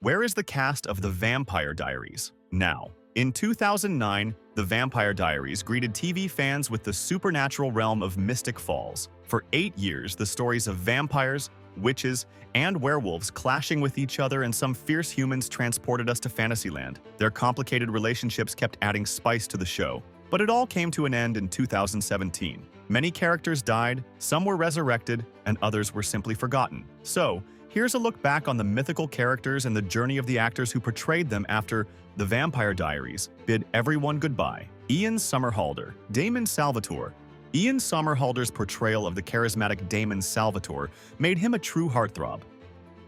Where is the cast of The Vampire Diaries now? In 2009, The Vampire Diaries greeted TV fans with the supernatural realm of Mystic Falls. For 8 years, the stories of vampires, witches, and werewolves clashing with each other and some fierce humans transported us to Fantasyland. Their complicated relationships kept adding spice to the show. But it all came to an end in 2017. Many characters died, some were resurrected, and others were simply forgotten. So, here's a look back on the mythical characters and the journey of the actors who portrayed them after The Vampire Diaries bid everyone goodbye. Ian Somerhalder, Damon Salvatore. Ian Somerhalder's portrayal of the charismatic Damon Salvatore made him a true heartthrob.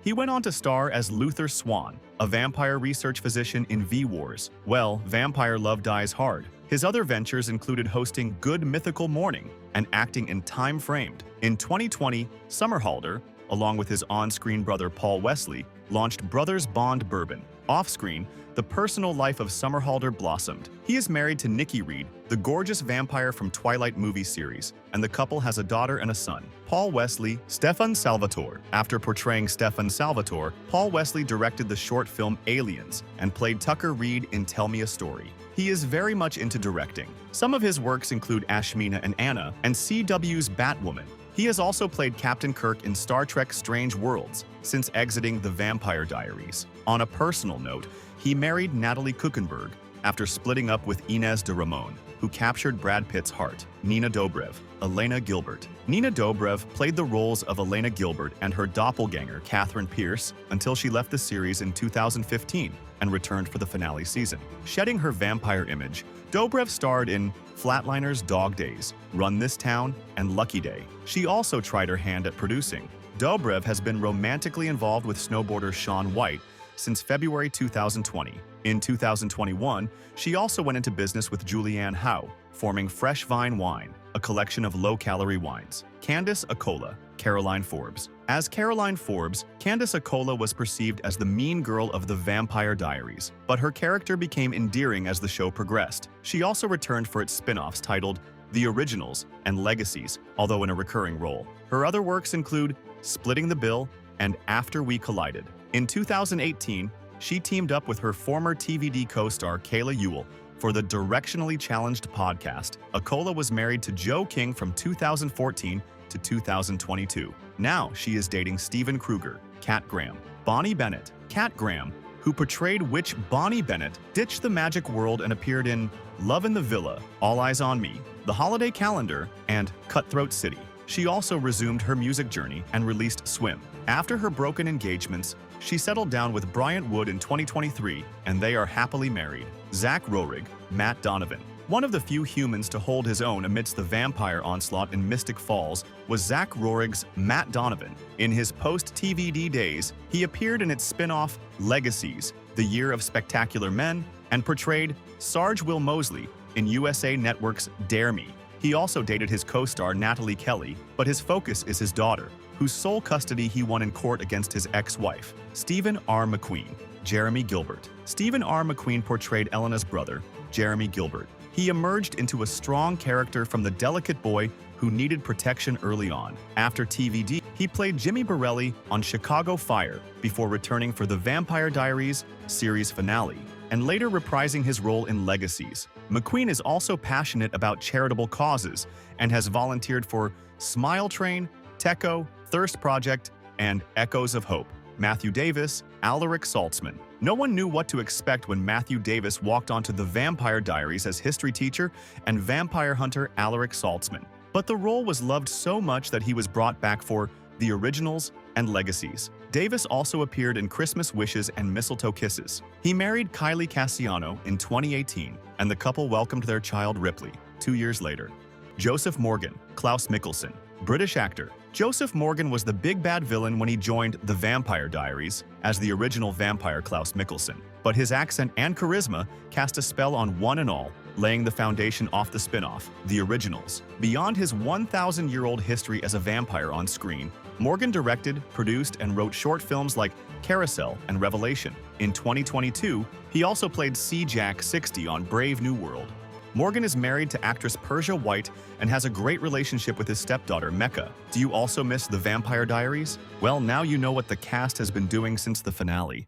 He went on to star as Luther Swan, a vampire research physician in V-Wars. Well, vampire love dies hard. His other ventures included hosting Good Mythical Morning and acting in Time Framed. In 2020, Somerhalder, along with his on-screen brother Paul Wesley, launched Brothers Bond Bourbon. Off-screen, the personal life of Somerhalder blossomed. He is married to Nikki Reed, the gorgeous vampire from Twilight movie series, and the couple has a daughter and a son. Paul Wesley, Stefan Salvatore. After portraying Stefan Salvatore, Paul Wesley directed the short film Aliens and played Tucker Reed in Tell Me a Story. He is very much into directing. Some of his works include Ashmina and Anna and CW's Batwoman. He has also played Captain Kirk in Star Trek Strange Worlds since exiting The Vampire Diaries. On a personal note, he married Natalie Kuchenberg after splitting up with Inez de Ramon, who captured Brad Pitt's heart. Nina Dobrev, Elena Gilbert. Nina Dobrev played the roles of Elena Gilbert and her doppelganger, Catherine Pierce, until she left the series in 2015 and returned for the finale season. Shedding her vampire image, Dobrev starred in Flatliners' Dog Days, Run This Town, and Lucky Day. She also tried her hand at producing. Dobrev has been romantically involved with snowboarder Shaun White since February 2020. In 2021, she also went into business with Julianne Howe, forming Fresh Vine Wine, a collection of low-calorie wines. Candace Acola, Caroline Forbes. As Caroline Forbes, Candace Acola was perceived as the mean girl of The Vampire Diaries, but her character became endearing as the show progressed. She also returned for its spin-offs titled The Originals and Legacies, although in a recurring role. Her other works include Splitting the Bill and After We Collided. In 2018, she teamed up with her former TVD co-star Kayla Ewell for the Directionally Challenged podcast. Acola was married to Joe King from 2014 to 2022. Now she is dating Steven Kruger, Kat Graham. Bonnie Bennett. Kat Graham, who portrayed witch Bonnie Bennett, ditched the magic world and appeared in Love in the Villa, All Eyes on Me, The Holiday Calendar, and Cutthroat City. She also resumed her music journey and released Swim. After her broken engagements, she settled down with Bryant Wood in 2023, and they are happily married. Zach Rohrig, Matt Donovan. One of the few humans to hold his own amidst the vampire onslaught in Mystic Falls was Zach Rohrig's Matt Donovan. In his post-TVD days, he appeared in its spin-off Legacies, The Year of Spectacular Men, and portrayed Sarge Will Mosley in USA Network's Dare Me. He also dated his co-star Natalie Kelly, but his focus is his daughter, whose sole custody he won in court against his ex-wife. Stephen R. McQueen. Jeremy Gilbert. Stephen R. McQueen portrayed Elena's brother, Jeremy Gilbert. He emerged into a strong character from the delicate boy who needed protection early on. After TVD, he played Jimmy Borelli on Chicago Fire before returning for The Vampire Diaries series finale, and later reprising his role in Legacies. McQueen is also passionate about charitable causes and has volunteered for Smile Train, Techo, Thirst Project, and Echoes of Hope. Matthew Davis, Alaric Saltzman. No one knew what to expect when Matthew Davis walked onto The Vampire Diaries as history teacher and vampire hunter Alaric Saltzman. But the role was loved so much that he was brought back for The Originals and Legacies. Davis also appeared in Christmas Wishes and Mistletoe Kisses. He married Kylie Cassiano in 2018, and the couple welcomed their child Ripley 2 years later. Joseph Morgan, Klaus Mikkelsen. British actor. Joseph Morgan was the big bad villain when he joined The Vampire Diaries as the original vampire Klaus Mikkelsen, but his accent and charisma cast a spell on one and all, laying the foundation off the spin-off, The Originals. Beyond his 1,000-year-old history as a vampire on screen, Morgan directed, produced, and wrote short films like Carousel and Revelation. In 2022, he also played C-Jack 60 on Brave New World. Morgan is married to actress Persia White and has a great relationship with his stepdaughter, Mecca. Do you also miss The Vampire Diaries? Well, now you know what the cast has been doing since the finale.